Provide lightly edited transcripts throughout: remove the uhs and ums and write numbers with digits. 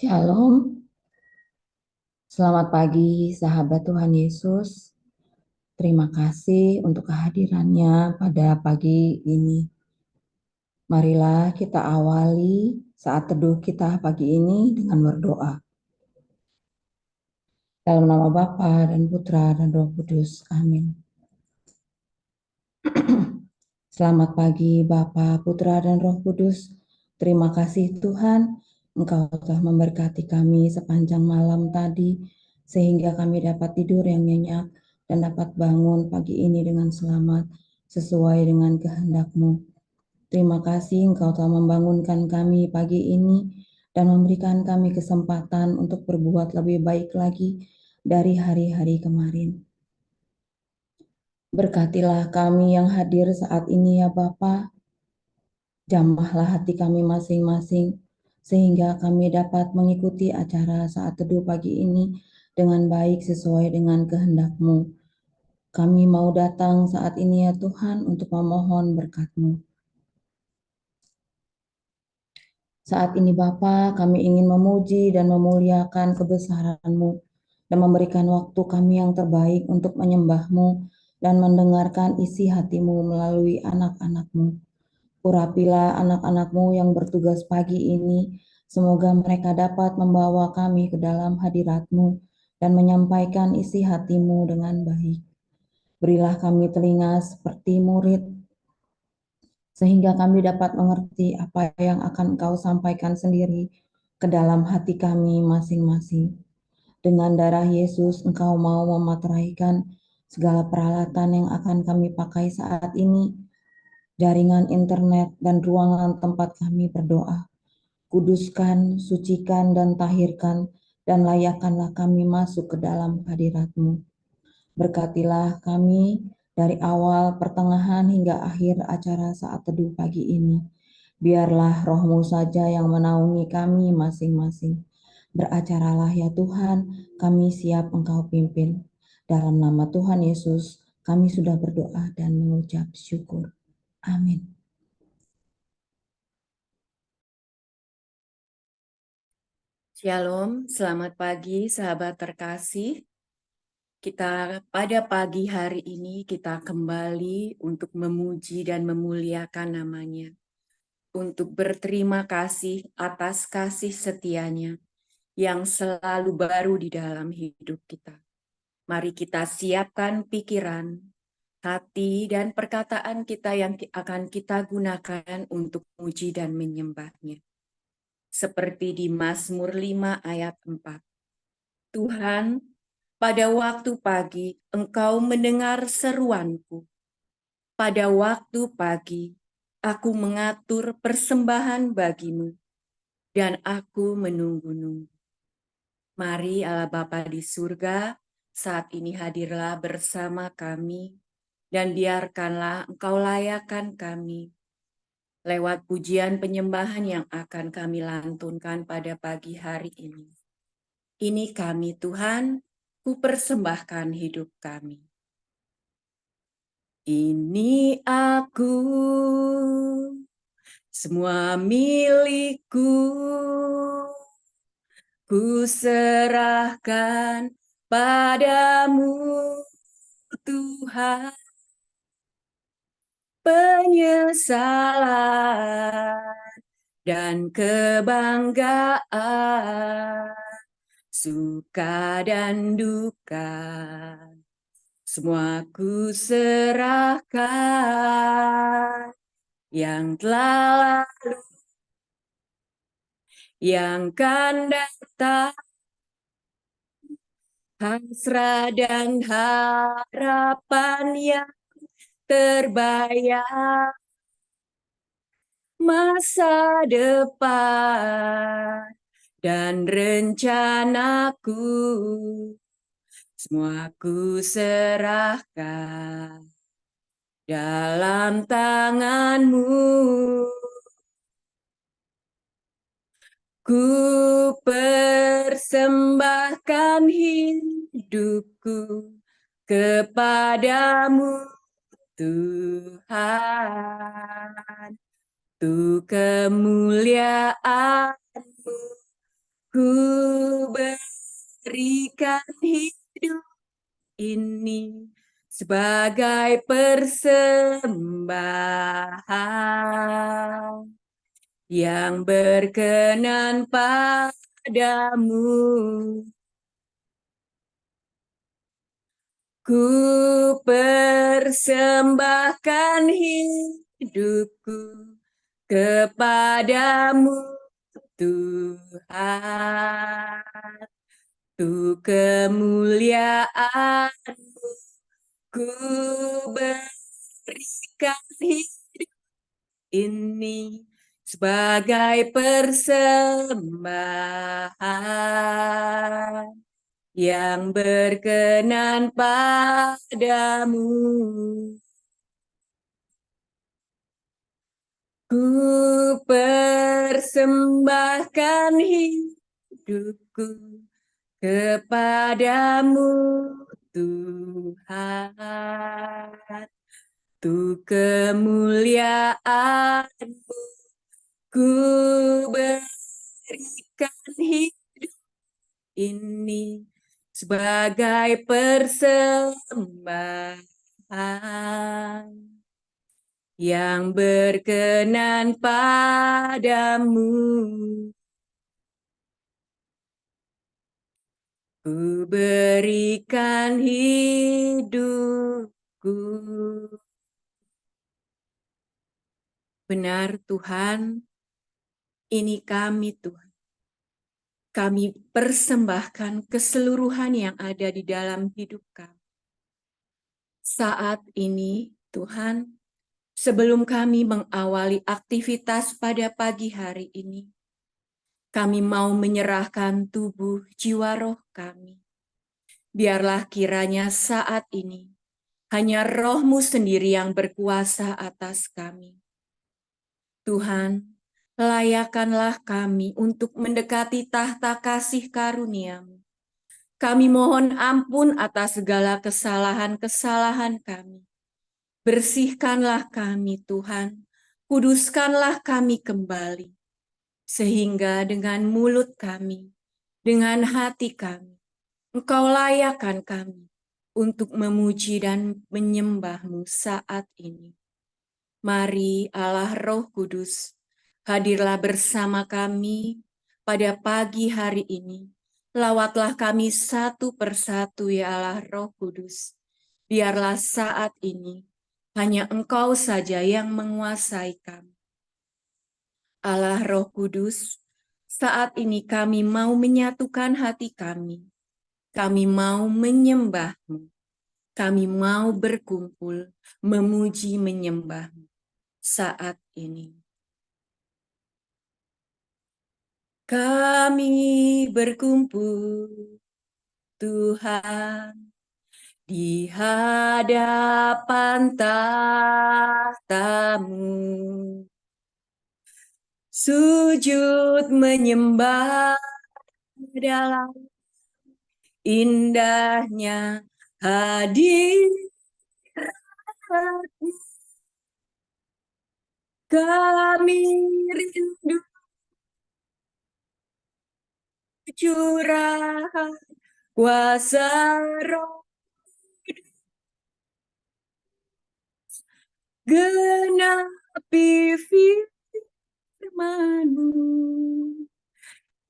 Shalom, selamat pagi sahabat Tuhan Yesus. Terima kasih untuk kehadirannya pada pagi ini. Marilah kita awali saat teduh kita pagi ini dengan berdoa. Dalam nama Bapa dan Putra dan Roh Kudus. Amin. Selamat pagi Bapa, Putra dan Roh Kudus. Terima kasih Tuhan, Engkau telah memberkati kami sepanjang malam tadi, sehingga kami dapat tidur yang nyenyak dan dapat bangun pagi ini dengan selamat, sesuai dengan kehendak-Mu. Terima kasih Engkau telah membangunkan kami pagi ini dan memberikan kami kesempatan untuk berbuat lebih baik lagi dari hari-hari kemarin. Berkatilah kami yang hadir saat ini ya Bapa. Jamahlah hati kami masing-masing, sehingga kami dapat mengikuti acara saat teduh pagi ini dengan baik sesuai dengan kehendak-Mu. Kami mau datang saat ini ya Tuhan untuk memohon berkat-Mu. Saat ini Bapa, kami ingin memuji dan memuliakan kebesaran-Mu dan memberikan waktu kami yang terbaik untuk menyembah-Mu dan mendengarkan isi hati-Mu melalui anak-anak-Mu. Urapilah anak-anak-Mu yang bertugas pagi ini, semoga mereka dapat membawa kami ke dalam hadirat-Mu dan menyampaikan isi hati-Mu dengan baik. Berilah kami telinga seperti murid, sehingga kami dapat mengerti apa yang akan Engkau sampaikan sendiri ke dalam hati kami masing-masing. Dengan darah Yesus, Engkau mau memateraikan segala peralatan yang akan kami pakai saat ini, jaringan internet, dan ruangan tempat kami berdoa. Kuduskan, sucikan, dan tahirkan, dan layakkanlah kami masuk ke dalam hadirat-Mu. Berkatilah kami dari awal, pertengahan, hingga akhir acara saat teduh pagi ini. Biarlah Roh-Mu saja yang menaungi kami masing-masing. Beracaralah ya Tuhan, kami siap Engkau pimpin. Dalam nama Tuhan Yesus, kami sudah berdoa dan mengucap syukur. Amin. Shalom, selamat pagi sahabat terkasih. Pada pagi hari ini kita kembali untuk memuji dan memuliakan namanya. Untuk berterima kasih atas kasih setianya yang selalu baru di dalam hidup kita. Mari kita siapkan pikiran, hati, dan perkataan kita yang akan kita gunakan untuk memuji dan menyembahnya. Seperti di Mazmur 5 ayat 4. Tuhan, pada waktu pagi Engkau mendengar seruanku. Pada waktu pagi aku mengatur persembahan bagimu dan aku menunggu-nunggu. Mari Allah Bapa di surga, saat ini hadirlah bersama kami dan biarkanlah Engkau layakkan kami lewat pujian penyembahan yang akan kami lantunkan pada pagi hari ini. Ini kami Tuhan, ku persembahkan hidup kami. Ini aku, semua milikku, ku serahkan padamu Tuhan. Penyesalan dan kebanggaan, suka dan duka, semua ku serahkan. Yang telah lalu, yang kan datang, hasrat dan harapan yang terbayang, masa depan dan rencanaku, semua ku serahkan dalam tangan-Mu. Ku persembahkan hidupku kepadamu Tuhan, untuk kemuliaan-Mu Ku berikan hidup ini sebagai persembahan yang berkenan padamu. Ku persembahkan hidupku kepadamu, Tuhan. Untuk kemuliaan-Mu, ku berikan hidup ini sebagai persembahan yang berkenan padamu. Ku persembahkan hidupku kepadamu, Tuhan. Untuk kemuliaan-Mu, ku berikan hidup ini sebagai persembahan yang berkenan padamu. Ku berikan hidupku. Benar Tuhan, ini kami Tuhan. Kami persembahkan keseluruhan yang ada di dalam hidup kami. Saat ini Tuhan, sebelum kami mengawali aktivitas pada pagi hari ini, kami mau menyerahkan tubuh, jiwa, roh kami. Biarlah kiranya saat ini, hanya roh-Mu sendiri yang berkuasa atas kami. Tuhan, layakanlah kami untuk mendekati tahta kasih karunia-Mu. Kami mohon ampun atas segala kesalahan-kesalahan kami. Bersihkanlah kami, Tuhan. Kuduskanlah kami kembali. Sehingga dengan mulut kami, dengan hati kami, Engkau layakkan kami untuk memuji dan menyembah-Mu saat ini. Mari Allah Roh Kudus, hadirlah bersama kami pada pagi hari ini. Lawatlah kami satu persatu ya Allah Roh Kudus. Biarlah saat ini hanya Engkau saja yang menguasai kami. Allah Roh Kudus, saat ini kami mau menyatukan hati kami. Kami mau menyembah-Mu. Kami mau berkumpul, memuji menyembah-Mu saat ini. Kami berkumpul, Tuhan, di hadapan tahta-Mu. Sujud menyembah dalam indahnya hadirat. Kami rindu curahan kuasa Roh, genapi firman-Mu,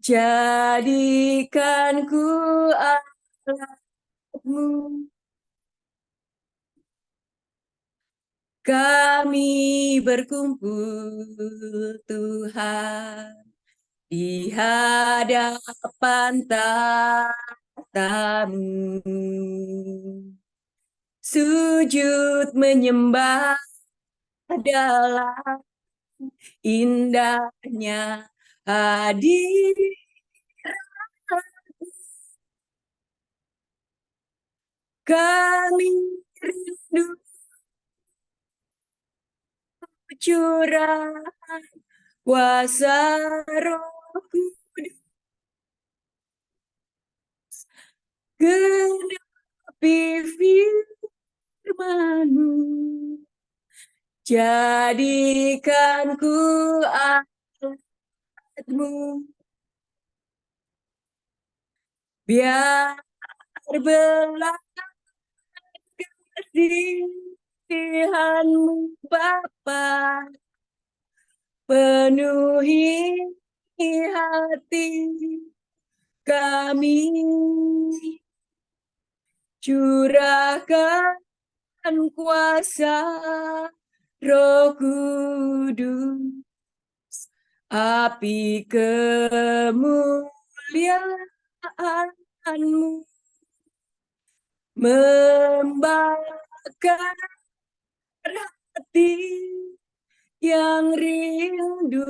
jadikan ku alat-Mu. Kami berkumpul, Tuhan, di hadapan tahta-Mu. Sujud menyembah dalam indahnya hadirat. Kami rindu curahan kuasa Roh Kudus, genapi firman-Mu, jadikan ku alat-Mu. Biar belas kasihanmu Bapa penuhi hati kami, curahkan kuasa Roh Kudus, api kemuliaan-Mu membakar hati yang rindu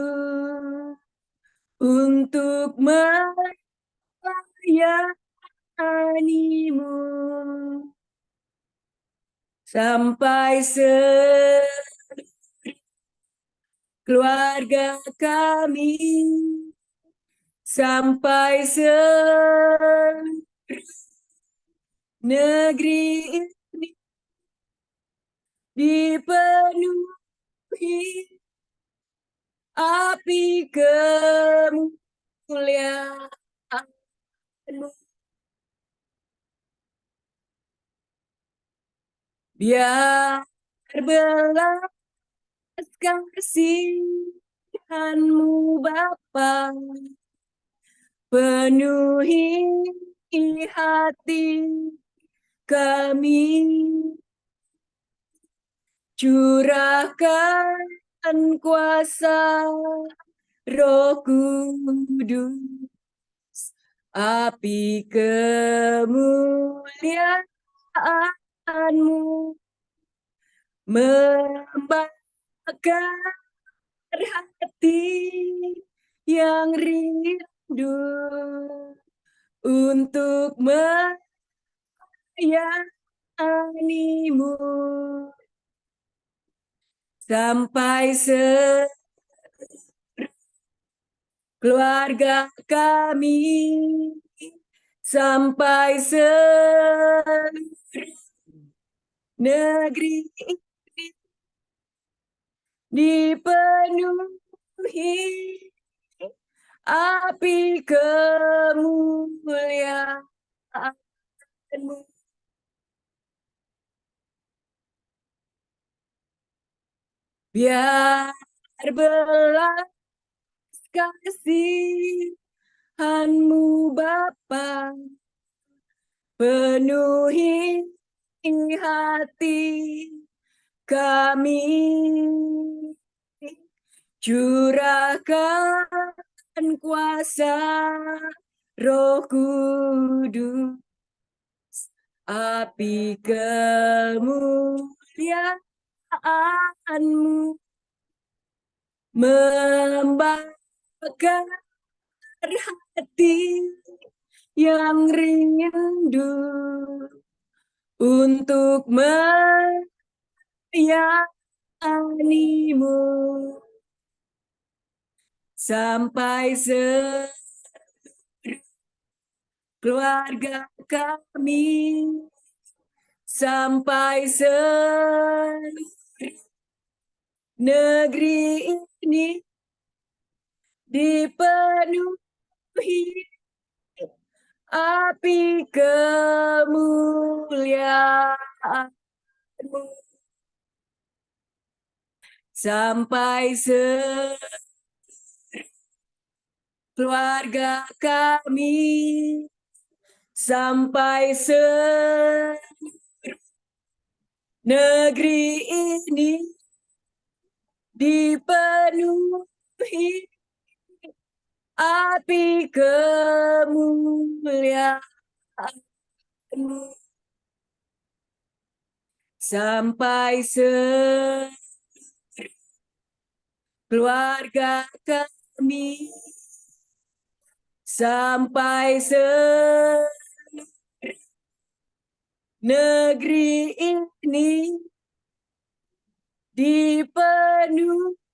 untuk melayani-Mu sampai keluarga kami, sampai negeri ini dipenuhi api kemuliaan-Mu. Biar belas kasihan-Mu Bapa penuhi hati kami, curahkan kuasa Roh Kudus, api kemuliaan-Mu membakar hati yang rindu untuk melayani-Mu sampai keluarga kami, sampai negeri ini dipenuhi api kemuliaan-Mu. Biar belas kasihan-Mu Bapa penuhi hati kami, curahkan kuasa Roh Kudus, api kemuliaan-Mu membakar hati yang rindu untuk melayani-Mu sampai keluarga kami, sampai negeri ini dipenuhi api kemuliaan-Mu sampai keluarga kami, sampai negeri ini dipenuhi api kemuliaan-Mu sampai keluarga kami, sampai negeri ini dipenuhi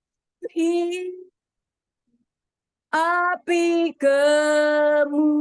api kemuliaan-Mu.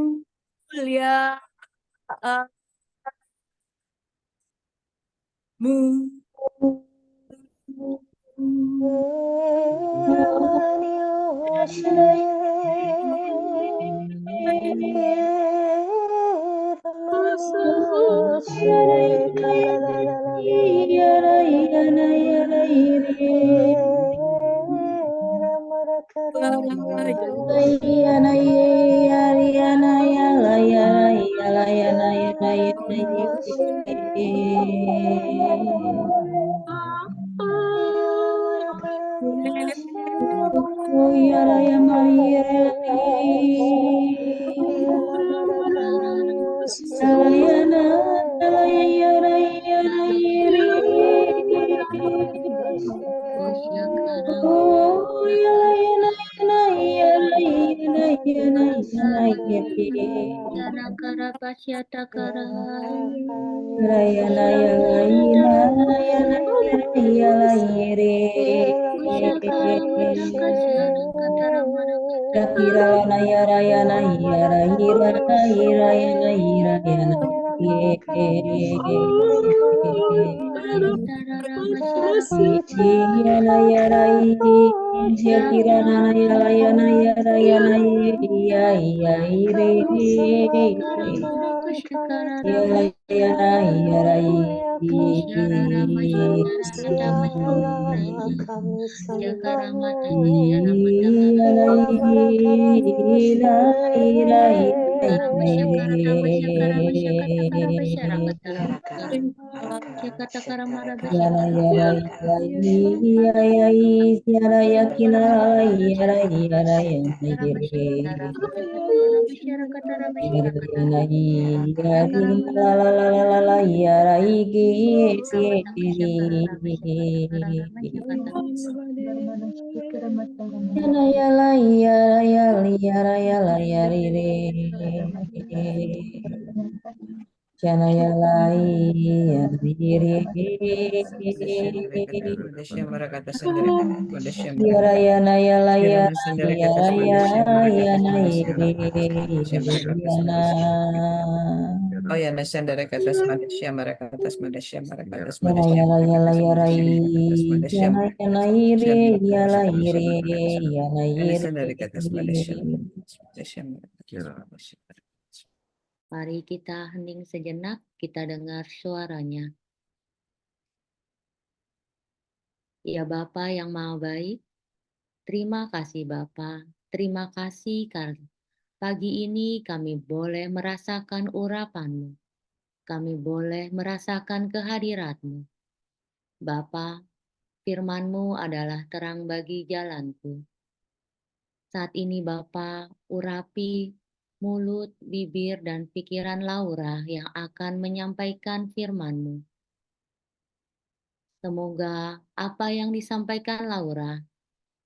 Oh ya, Nasya dari atas Malaysia, mereka atas Malaysia, mereka atas Malaysia, mereka atas Malaysia, Malaysia, mereka atas Malaysia, Malaysia, dari atas Malaysia, Malaysia, mereka atas Malaysia. Mari kita hening sejenak, kita dengar suaranya. Ya Bapa yang Maha Baik, terima kasih Bapa, terima kasih karena pagi ini kami boleh merasakan urapan-Mu. Kami boleh merasakan kehadirat-Mu. Bapa, firman-Mu adalah terang bagi jalanku. Saat ini Bapa, urapi mulut, bibir, dan pikiran Laura yang akan menyampaikan firman-Mu. Semoga apa yang disampaikan Laura,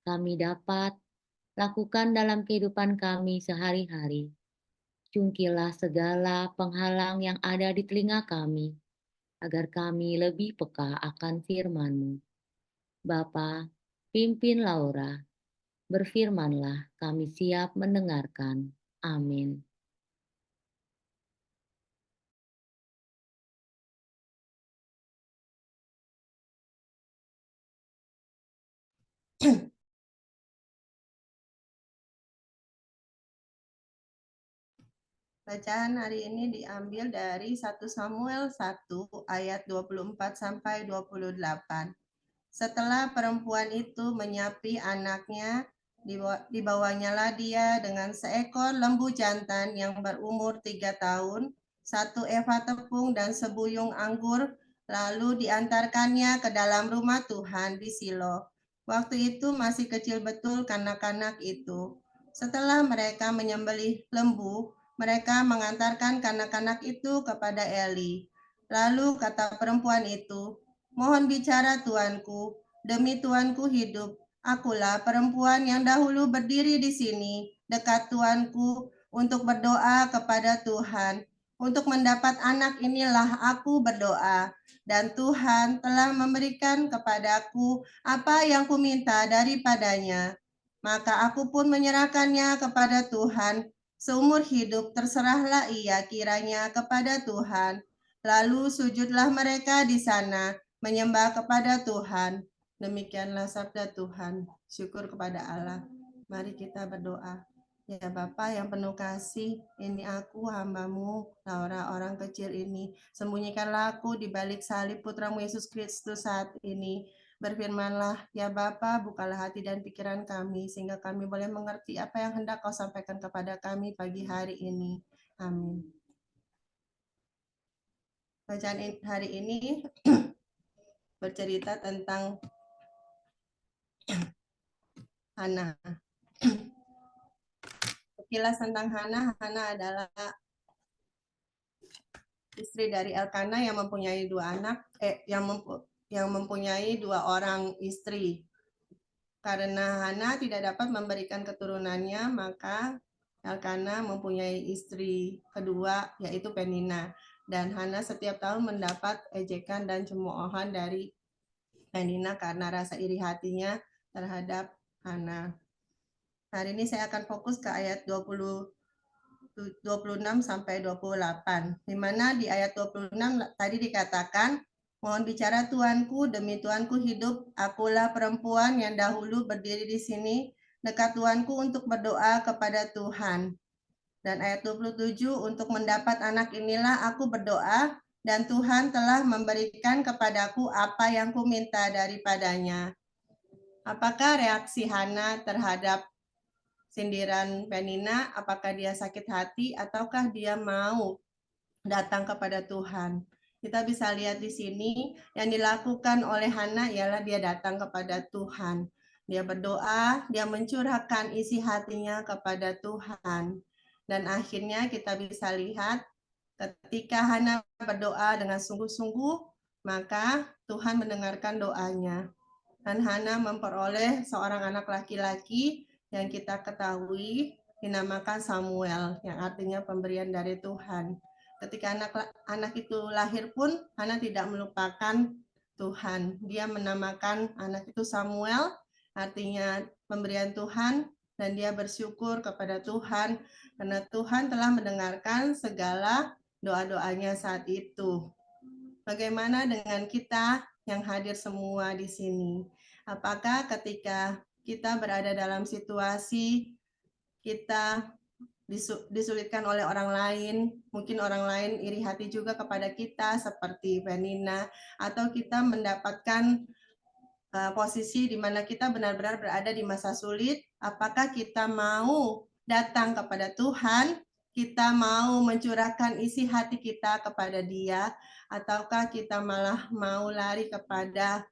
kami dapat lakukan dalam kehidupan kami sehari-hari. Cungkilah segala penghalang yang ada di telinga kami, agar kami lebih peka akan firman-Mu. Bapa, pimpin Laura, berfirmanlah, kami siap mendengarkan. Amin. Bacaan hari ini diambil dari 1 Samuel 1 ayat 24 sampai 28. Setelah perempuan itu menyapi anaknya, dibawanyalah dia dengan seekor lembu jantan yang berumur 3 tahun, 1 eva tepung dan sebuyung anggur, lalu diantarkannya ke dalam rumah Tuhan di Silo. Waktu itu masih kecil betul kanak-kanak itu. Setelah mereka menyembelih lembu, mereka mengantarkan kanak-kanak itu kepada Eli. Lalu kata perempuan itu, "Mohon bicara tuanku, demi tuanku hidup. Akulah perempuan yang dahulu berdiri di sini dekat tuanku untuk berdoa kepada Tuhan. Untuk mendapat anak inilah aku berdoa, dan Tuhan telah memberikan kepadaku apa yang kuminta daripadanya. Maka aku pun menyerahkannya kepada Tuhan. Seumur hidup terserahlah ia kiranya kepada Tuhan." Lalu sujudlah mereka di sana, menyembah kepada Tuhan. Demikianlah sabda Tuhan. Syukur kepada Allah. Mari kita berdoa. Ya Bapa yang penuh kasih, ini aku hamba-Mu, Laura orang kecil ini. Sembunyikanlah aku di balik salib Putra-Mu Yesus Kristus saat ini. Berfirmanlah, ya Bapa, bukalah hati dan pikiran kami, sehingga kami boleh mengerti apa yang hendak Kau sampaikan kepada kami pagi hari ini. Amin. Bacaan hari ini bercerita tentang Hana. Sekilas tentang Hana, Hana adalah istri dari Elkana yang mempunyai dua anak, yang mempunyai dua orang istri. Karena Hana tidak dapat memberikan keturunannya, maka Elkana mempunyai istri kedua, yaitu Penina. Dan Hana setiap tahun mendapat ejekan dan cemoohan dari Penina karena rasa iri hatinya terhadap Hana. Hari ini saya akan fokus ke ayat 26 sampai 28. Di mana di ayat 26 tadi dikatakan, mohon bicara Tuanku, demi Tuanku hidup, akulah perempuan yang dahulu berdiri di sini dekat Tuanku untuk berdoa kepada Tuhan. Dan ayat 27, untuk mendapat anak inilah aku berdoa, dan Tuhan telah memberikan kepadaku apa yang kuminta daripadanya. Apakah reaksi Hana terhadap sindiran Penina? Apakah dia sakit hati ataukah dia mau datang kepada Tuhan? Kita bisa lihat di sini yang dilakukan oleh Hana ialah dia datang kepada Tuhan. Dia berdoa, dia mencurahkan isi hatinya kepada Tuhan. Dan akhirnya kita bisa lihat ketika Hana berdoa dengan sungguh-sungguh, maka Tuhan mendengarkan doanya. Dan Hana memperoleh seorang anak laki-laki yang kita ketahui dinamakan Samuel, yang artinya pemberian dari Tuhan. Ketika anak itu lahir pun, Hana tidak melupakan Tuhan. Dia menamakan anak itu Samuel, artinya pemberian Tuhan, dan dia bersyukur kepada Tuhan karena Tuhan telah mendengarkan segala doa-doanya saat itu. Bagaimana dengan kita yang hadir semua di sini? Apakah ketika kita berada dalam situasi kita disulitkan oleh orang lain, mungkin orang lain iri hati juga kepada kita seperti Penina, atau kita mendapatkan posisi di mana kita benar-benar berada di masa sulit, apakah kita mau datang kepada Tuhan, kita mau mencurahkan isi hati kita kepada Dia, ataukah kita malah mau lari kepada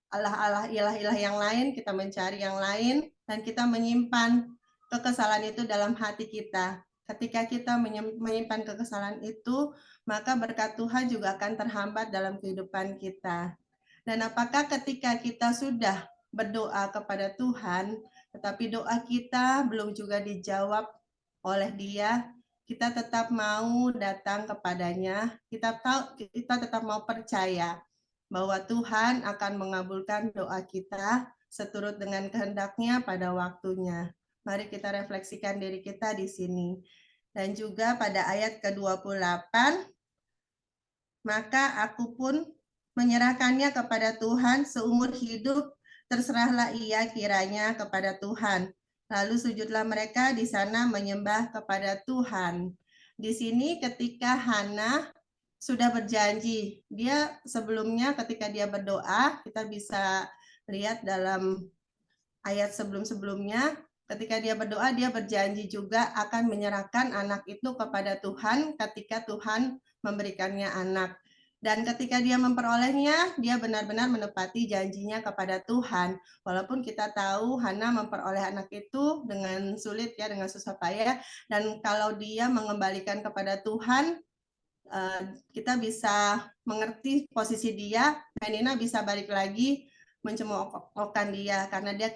Allah-Allah, ilah-ilah yang lain, kita mencari yang lain, dan kita menyimpan kekesalan itu dalam hati kita. Ketika kita menyimpan kekesalan itu, maka berkat Tuhan juga akan terhambat dalam kehidupan kita. Dan apakah ketika kita sudah berdoa kepada Tuhan, tetapi doa kita belum juga dijawab oleh Dia, kita tetap mau datang kepadanya, kita tetap mau percaya bahwa Tuhan akan mengabulkan doa kita seturut dengan kehendaknya pada waktunya. Mari kita refleksikan diri kita di sini. Dan juga pada ayat ke-28, maka aku pun menyerahkannya kepada Tuhan seumur hidup, terserahlah ia kiranya kepada Tuhan. Lalu sujudlah mereka di sana menyembah kepada Tuhan. Di sini ketika Hana sudah berjanji, dia sebelumnya ketika dia berdoa, kita bisa lihat dalam ayat sebelum-sebelumnya, ketika dia berdoa, dia berjanji juga akan menyerahkan anak itu kepada Tuhan ketika Tuhan memberikannya anak. Dan ketika dia memperolehnya, dia benar-benar menepati janjinya kepada Tuhan. Walaupun kita tahu Hana memperoleh anak itu dengan sulit ya, dengan susah payah. Dan kalau dia mengembalikan kepada Tuhan, kita bisa mengerti posisi dia. Penina bisa balik lagi mencemoohkan dia karena dia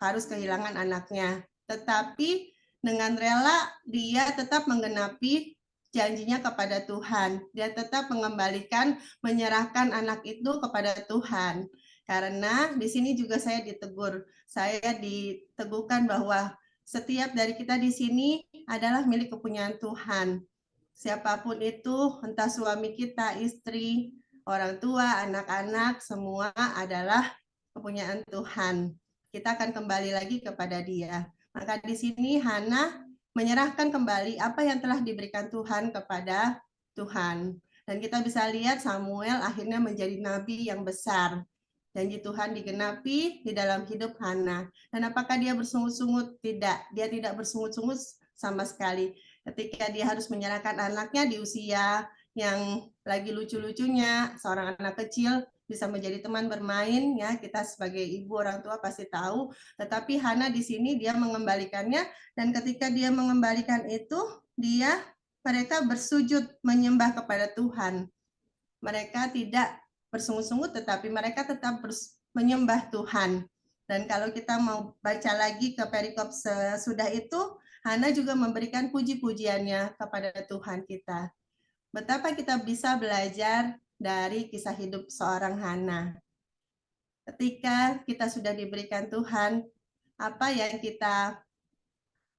harus kehilangan anaknya. Tetapi dengan rela dia tetap menggenapi janjinya kepada Tuhan. Dia tetap mengembalikan, menyerahkan anak itu kepada Tuhan. Karena di sini juga saya ditegur. Saya diteguhkan bahwa setiap dari kita di sini adalah milik kepunyaan Tuhan. Siapapun itu, entah suami kita, istri, orang tua, anak-anak, semua adalah kepunyaan Tuhan. Kita akan kembali lagi kepada Dia. Maka di sini Hana menyerahkan kembali apa yang telah diberikan Tuhan kepada Tuhan. Dan kita bisa lihat Samuel akhirnya menjadi nabi yang besar. Janji Tuhan digenapi di dalam hidup Hana. Dan apakah dia bersungut-sungut? Tidak, dia tidak bersungut-sungut sama sekali. Ketika dia harus menyerahkan anaknya di usia yang lagi lucu-lucunya, seorang anak kecil bisa menjadi teman bermain, ya kita sebagai ibu orang tua pasti tahu. Tetapi Hana di sini dia mengembalikannya, dan ketika dia mengembalikan itu, mereka bersujud menyembah kepada Tuhan. Mereka tidak bersungut-sungut, tetapi mereka tetap menyembah Tuhan. Dan kalau kita mau baca lagi ke perikop sesudah itu, Hana juga memberikan puji-pujiannya kepada Tuhan kita. Betapa kita bisa belajar dari kisah hidup seorang Hana. Ketika kita sudah diberikan Tuhan, apa yang kita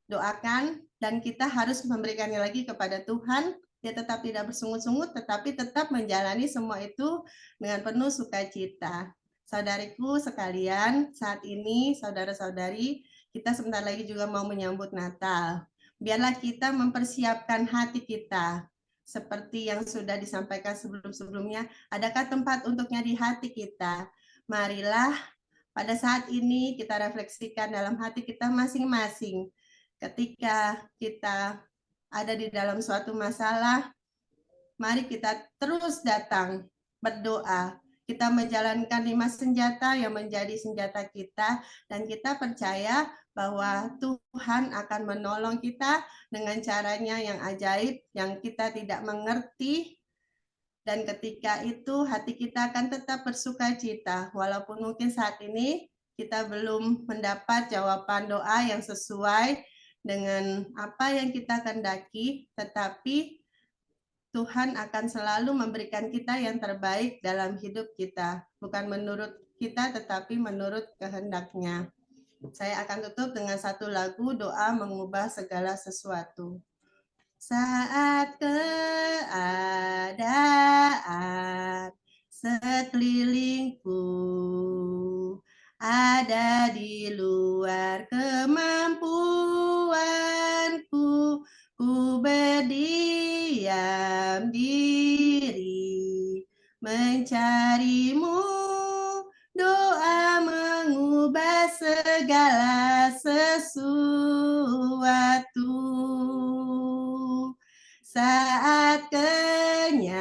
doakan, dan kita harus memberikannya lagi kepada Tuhan. Dia tetap tidak bersungut-sungut, tetapi tetap menjalani semua itu dengan penuh sukacita. Saudariku sekalian, saat ini saudara-saudari, kita sebentar lagi juga mau menyambut Natal. Biarlah kita mempersiapkan hati kita, seperti yang sudah disampaikan sebelum-sebelumnya. Adakah tempat untuknya di hati kita? Marilah pada saat ini kita refleksikan dalam hati kita masing-masing. Ketika kita ada di dalam suatu masalah, mari kita terus datang berdoa. Kita menjalankan 5 senjata yang menjadi senjata kita, dan kita percaya bahwa Tuhan akan menolong kita dengan caranya yang ajaib, yang kita tidak mengerti. Dan ketika itu hati kita akan tetap bersukacita, walaupun mungkin saat ini kita belum mendapat jawaban doa yang sesuai dengan apa yang kita kehendaki, tetapi Tuhan akan selalu memberikan kita yang terbaik dalam hidup kita, bukan menurut kita tetapi menurut kehendaknya. Saya akan tutup dengan satu lagu, Doa Mengubah Segala Sesuatu. Saat keadaan sekelilingku ada di luar kemampuanku, ku berdiam diri mencarimu, doa mengubah segala sesuatu. Saat kenyataan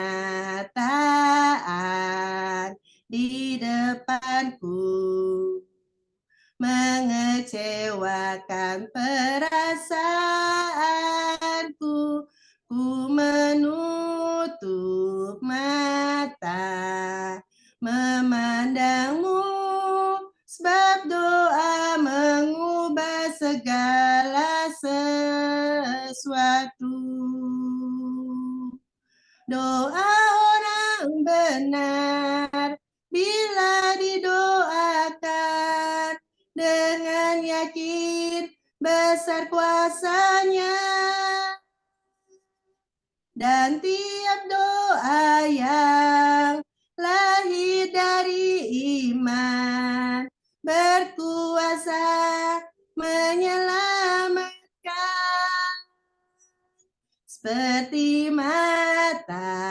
di depanku mengecewakan perasaanku, ku menutup mata memandangmu, sebab doa mengubah segala sesuatu. Doa orang benar bila didoakan dengan yakin besar kuasanya, dan tiap doa yang lahir dari iman berkuasa menyelamatkan, seperti mata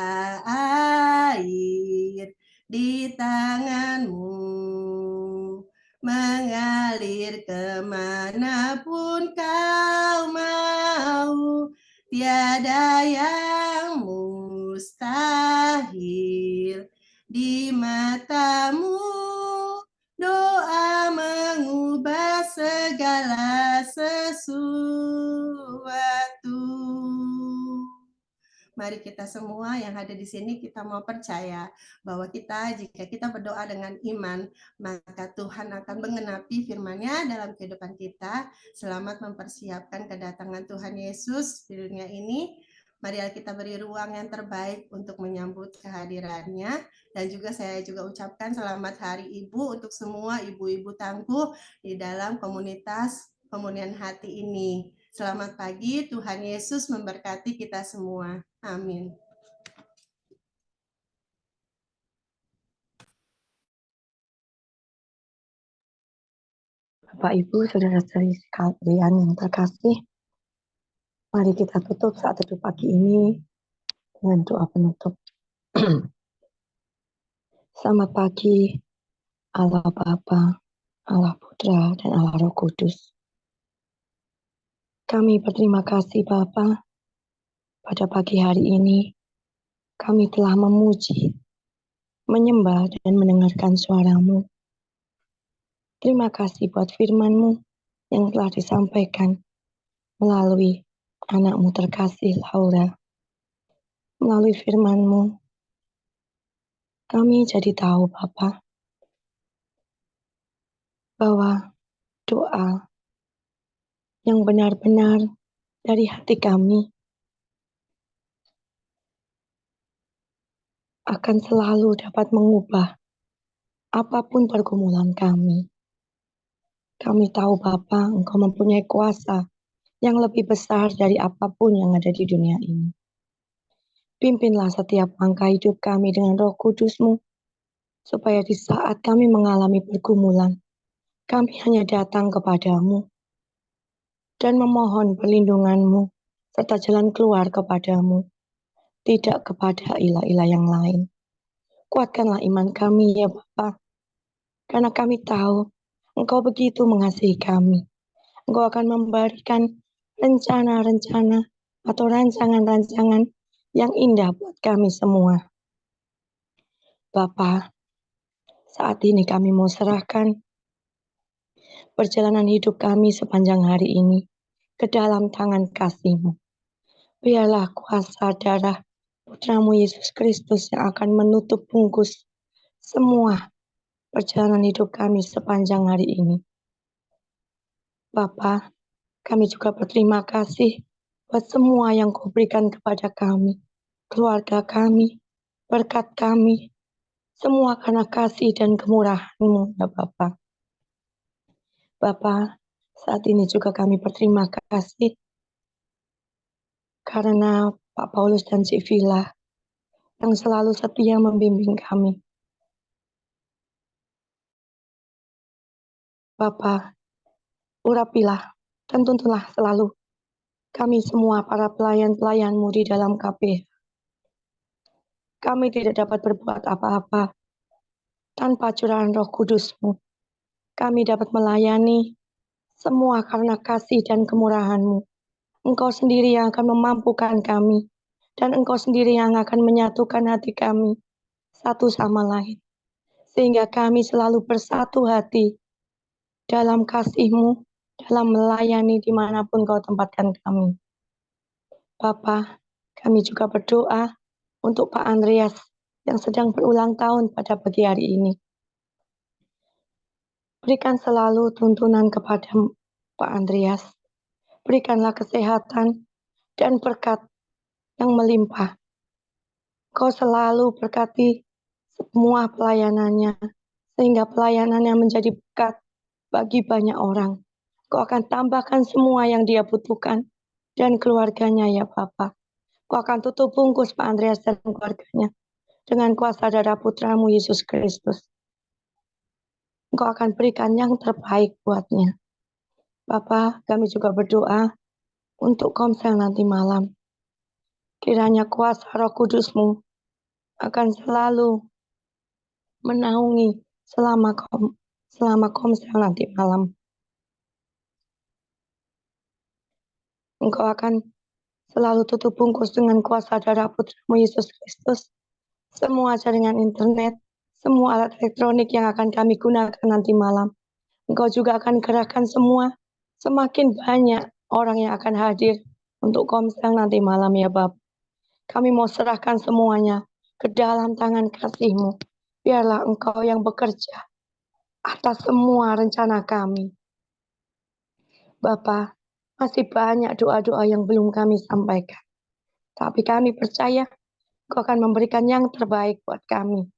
air di tanganmu, mengalir kemanapun kau mau, tiada yang mustahil di matamu, doa mengubah segala sesuatu. Mari kita semua yang ada di sini, kita mau percaya bahwa jika kita berdoa dengan iman, maka Tuhan akan menggenapi firman-Nya dalam kehidupan kita. Selamat mempersiapkan kedatangan Tuhan Yesus di dunia ini. Mari kita beri ruang yang terbaik untuk menyambut kehadirannya. Dan juga saya juga ucapkan selamat Hari Ibu untuk semua ibu-ibu tangguh di dalam komunitas Komunian Hati ini. Selamat pagi, Tuhan Yesus memberkati kita semua. Amin. Bapak, Ibu, saudara-saudari sekalian yang terkasih, mari kita tutup saat teduh pagi ini dengan doa penutup. Selamat pagi, Allah Bapa, Allah Putra, dan Allah Roh Kudus. Kami berterima kasih Bapa, pada pagi hari ini kami telah memuji, menyembah, dan mendengarkan suara-Mu. Terima kasih buat firman-Mu yang telah disampaikan melalui anak-Mu terkasih Laura. Melalui firman-Mu, kami jadi tahu Bapa, bahwa doa yang benar-benar dari hati kami akan selalu dapat mengubah apapun pergumulan kami. Kami tahu Bapa, Engkau mempunyai kuasa yang lebih besar dari apapun yang ada di dunia ini. Pimpinlah setiap langkah hidup kami dengan Roh Kudus-Mu, supaya di saat kami mengalami pergumulan, kami hanya datang kepadamu dan memohon perlindungan-Mu serta jalan keluar kepadamu, tidak kepada ilah-ilah yang lain. Kuatkanlah iman kami ya Bapa, karena kami tahu Engkau begitu mengasihi kami. Engkau akan memberikan rencana-rencana atau rancangan-rancangan yang indah buat kami semua. Bapa, saat ini kami mau serahkan perjalanan hidup kami sepanjang hari ini ke dalam tangan kasih-Mu. Biarlah kuasa darah Putra-Mu Yesus Kristus yang akan menutup bungkus semua perjalanan hidup kami sepanjang hari ini. Bapa, kami juga berterima kasih buat semua yang Kau berikan kepada kami, keluarga kami, berkat kami, semua karena kasih dan kemurahan-Mu ya Bapa. Bapa, saat ini juga kami berterima kasih karena Pak Paulus dan Cik Vila yang selalu setia membimbing kami. Bapa, urapilah dan tuntunlah selalu kami semua para pelayan-pelayan-Mu di dalam KPH. Kami tidak dapat berbuat apa-apa tanpa curahan Roh Kudus-Mu. Kami dapat melayani semua karena kasih dan kemurahan-Mu. Engkau sendiri yang akan memampukan kami, dan Engkau sendiri yang akan menyatukan hati kami satu sama lain, sehingga kami selalu bersatu hati dalam kasih-Mu, dalam melayani dimanapun Kau tempatkan kami. Bapa, kami juga berdoa untuk Pak Andreas yang sedang berulang tahun pada pagi hari ini. Berikan selalu tuntunan kepada Pak Andreas. Berikanlah kesehatan dan berkat yang melimpah. Kau selalu berkati semua pelayanannya, sehingga pelayanannya menjadi berkat bagi banyak orang. Kau akan tambahkan semua yang dia butuhkan dan keluarganya ya Bapa. Kau akan tutup bungkus Pak Andreas dan keluarganya dengan kuasa darah Putra-Mu Yesus Kristus. Engkau akan berikan yang terbaik buatnya. Bapa, kami juga berdoa untuk komsel nanti malam. Kiranya kuasa Roh Kudus-Mu akan selalu menaungi selama komsel nanti malam. Engkau akan selalu tutup bungkus dengan kuasa darah Putra-Mu Yesus Kristus. Semua jaringan internet, semua alat elektronik yang akan kami gunakan nanti malam. Engkau juga akan kerahkan semua, semakin banyak orang yang akan hadir untuk komsel nanti malam ya Bapa. Kami mau serahkan semuanya ke dalam tangan kasih-Mu. Biarlah Engkau yang bekerja atas semua rencana kami. Bapa, masih banyak doa-doa yang belum kami sampaikan. Tapi kami percaya Engkau akan memberikan yang terbaik buat kami.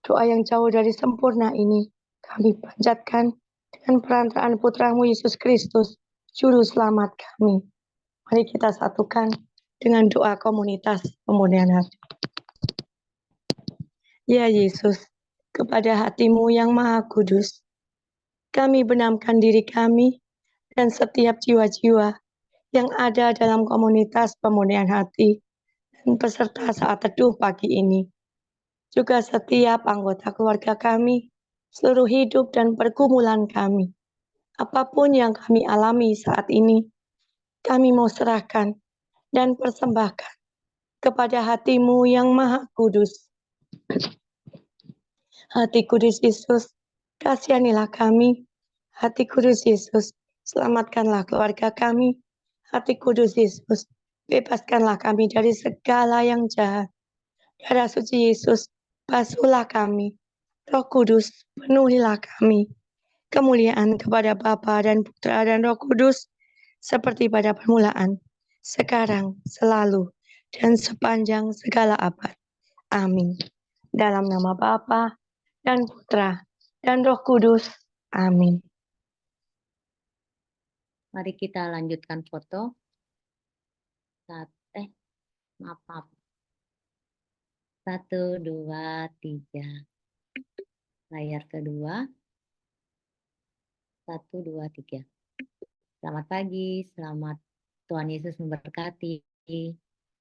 Doa yang jauh dari sempurna ini kami panjatkan dengan perantaraan Putra-Mu Yesus Kristus, Juru Selamat kami. Mari kita satukan dengan doa komunitas pemulihan hati. Ya Yesus, kepada hati-Mu yang Maha Kudus, kami benamkan diri kami dan setiap jiwa-jiwa yang ada dalam komunitas pemulihan hati dan peserta saat teduh pagi ini. Juga setiap anggota keluarga kami seluruh hidup dan pergumulan kami. Apapun yang kami alami saat ini, kami mau serahkan dan persembahkan kepada hati-Mu yang Maha Kudus. Hati Kudus Yesus, kasihanilah kami. Hati Kudus Yesus, selamatkanlah keluarga kami. Hati Kudus Yesus, bebaskanlah kami dari segala yang jahat. Darah suci Yesus, basuhlah kami. Roh Kudus, penuhilah kami. Kemuliaan kepada Bapa dan Putra dan Roh Kudus, seperti pada permulaan, sekarang, selalu, dan sepanjang segala abad. Amin. Dalam nama Bapa dan Putra dan Roh Kudus. Amin. Mari kita lanjutkan foto. Maaf. 1, 2, 3. Layar kedua. 1, 2, 3. Selamat pagi, selamat Tuhan Yesus memberkati.